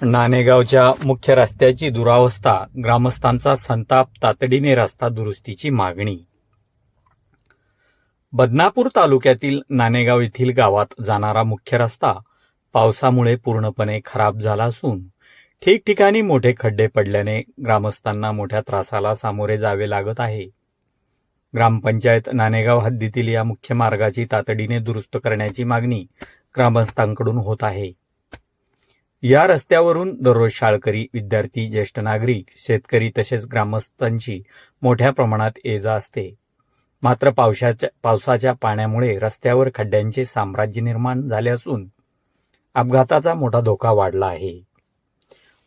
नाणेगावच्या मुख्य रस्त्याची दुरावस्था, ग्रामस्थांचा संताप, तातडीने रस्ता दुरुस्तीची मागणी. बदनापूर तालुक्यातील नाणेगाव येथील गावात जाणारा मुख्य रस्ता पावसामुळे पूर्णपणे खराब झाला असून ठिकठिकाणी मोठे खड्डे पडल्याने ग्रामस्थांना मोठ्या त्रासाला सामोरे जावे लागत आहे. ग्रामपंचायत नाणेगाव हद्दीतील या मुख्य मार्गाची तातडीने दुरुस्त करण्याची मागणी ग्रामस्थांकडून होत आहे. या रस्त्यावरून दररोज शाळकरी, विद्यार्थी, ज्येष्ठ नागरिक, शेतकरी तसेच ग्रामस्थांची मोठ्या प्रमाणात ये-जा असते. मात्र पावसाच्या पाण्यामुळे रस्त्यावर खड्ड्यांचे साम्राज्य निर्माण झाले असून अपघाताचा मोठा धोका वाढला आहे.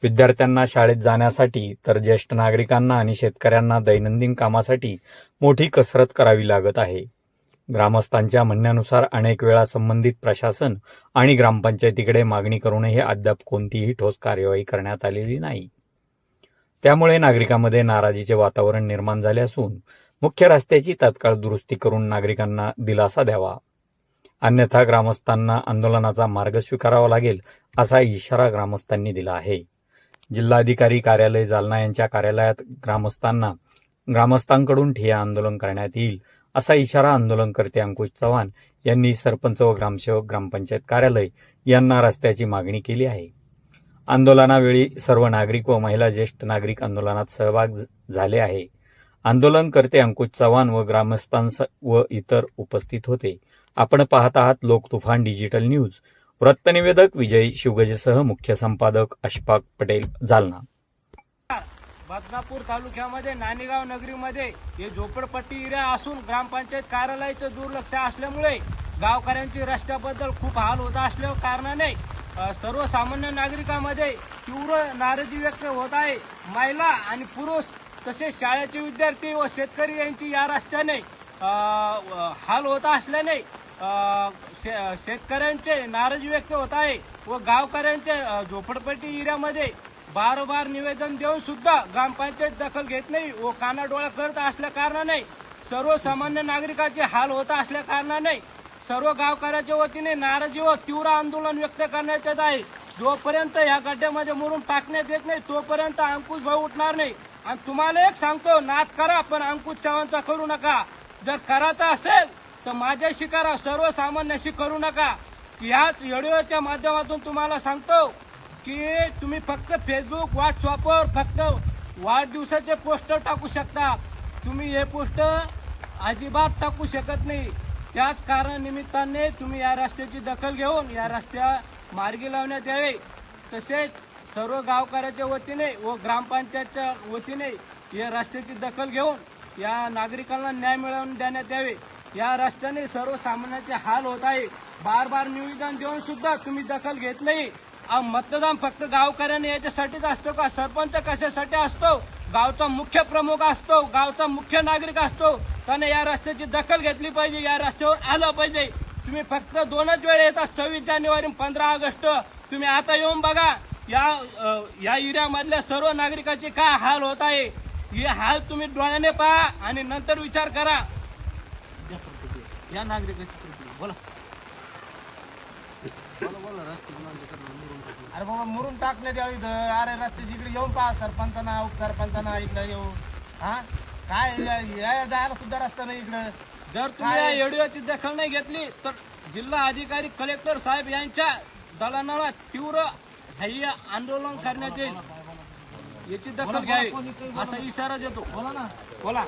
विद्यार्थ्यांना शाळेत जाण्यासाठी तर ज्येष्ठ नागरिकांना आणि शेतकऱ्यांना दैनंदिन कामासाठी मोठी कसरत करावी लागत आहे. ग्रामस्थांच्या म्हणण्यानुसार अनेक वेळा संबंधित प्रशासन आणि ग्रामपंचायतीकडे मागणी करूनही अद्याप कोणतीही ठोस कार्यवाही करण्यात आलेली नाही. त्यामुळे नागरिकांमध्ये नाराजीचे वातावरण निर्माण झाले असून मुख्य रस्त्याची तात्काळ दुरुस्ती करून नागरिकांना दिलासा द्यावा, अन्यथा ग्रामस्थांना आंदोलनाचा मार्ग स्वीकारावा लागेल असा इशारा ग्रामस्थांनी दिला आहे. जिल्हाधिकारी कार्यालय जालना यांच्या कार्यालयात ग्रामस्थांकडून ठिय्या आंदोलन करण्यात येईल असा इशारा आंदोलनकर्ते अंकुश चव्हाण यांनी सरपंच व ग्रामसेवक, ग्रामपंचायत कार्यालय यांना रस्त्याची मागणी केली आहे. आंदोलनावेळी सर्व नागरिक व महिला, ज्येष्ठ नागरिक आंदोलनात सहभाग झाले आहे. आंदोलनकर्ते अंकुश चव्हाण व ग्रामस्थांसह इतर उपस्थित होते. आपण पाहत आहात लोक तुफान डिजिटल न्यूज. वृत्तनिवेदक विजय शिवगजेसह मुख्य संपादक अशफाक पटेल, जालना. बदनापूर तालुक्यामध्ये नाणेगाव नगरीमध्ये हे झोपडपट्टी एरिया असून ग्रामपंचायत कार्यालयाचं दुर्लक्ष असल्यामुळे गावकऱ्यांची रस्त्याबद्दल खूप हाल होत असल्या कारणाने सर्वसामान्य नागरिकांमध्ये तीव्र नाराजी व्यक्त होत आहे. महिला आणि पुरुष तसेच शाळेचे विद्यार्थी व शेतकरी यांची या रस्त्याने हाल होत असल्याने शेतकऱ्यांचे नाराजी व्यक्त होत आहे व गावकऱ्यांचे झोपडपट्टी एरियामध्ये बार निवेदन देऊन सुद्धा ग्रामपंचायत दखल घेत नाही व कानाडोळा करत असल्या कारणाने सर्वसामान्य नागरिकांचे हाल होत असल्या कारणाने सर्व गावकऱ्याच्या वतीने नाराजी व तीव्र आंदोलन व्यक्त करण्यात येत आहे. जोपर्यंत या गड्ड्यामध्ये मुरुम टाकण्यात येत नाही तोपर्यंत अंकुश भाऊ उठणार नाही. आणि तुम्हाला एक सांगतो, नाद करा पण अंकुश चव्हाणचा करू नका. जर करायचा असेल तर माझ्याशी करा, सर्वसामान्याशी करू नका. याच व्हिडिओच्या माध्यमातून तुम्हाला सांगतो की तुम्ही फक्त फेसबुक, व्हॉट्सअपवर फक्त वाढदिवसाचे पोस्टर टाकू शकता. तुम्ही हे पोस्टर अजिबात टाकू शकत नाही. त्याच कारणानिमित्ताने तुम्ही या रस्त्याची दखल घेऊन या रस्त्या मार्गी लावण्यात यावे. तसेच सर्व गावकऱ्याच्या वतीने व ग्रामपंचायतच्या वतीने या रस्त्याची दखल घेऊन या नागरिकांना न्याय मिळवून देण्यात यावे. या रस्त्याने सर्वसामान्यांचे हाल होत आहे. बार निवेदन देऊन सुद्धा तुम्ही दखल घेत नाही. मतदान फक्त गावकऱ्यांनी याच्यासाठीच असतो का? सरपंच कशासाठी असतो? गावचा मुख्य प्रमुख असतो, गावचा मुख्य नागरिक असतो. त्याने या रस्त्याची दखल घेतली पाहिजे, या रस्त्यावर आलं पाहिजे. तुम्ही फक्त 2च वेळ येतात, 26 जानेवारी 15 ऑगस्ट. तुम्ही आता येऊन बघा या एरियामधल्या सर्व नागरिकांचे काय हाल होत आहे. हे हाल तुम्ही डोळ्याने पहा आणि नंतर विचार करा. या नागरिकांची बोला. अरे बाबा मुरुम टाकण्यात यावी. अरे रस्ते जिकडे येऊन पहा, सरपंचांना, उपसरपंचांना इकडे येऊ. हा काय जायला सुद्धा रस्ता नाही इकडे. जर तुम्ही या व्हिडिओची दखल नाही घेतली तर जिल्हा अधिकारी, कलेक्टर साहेब यांच्या दलाला तीव्र हाय आंदोलन करण्यात येईल. याची दखल घ्यावी असा इशारा देतो. बोला.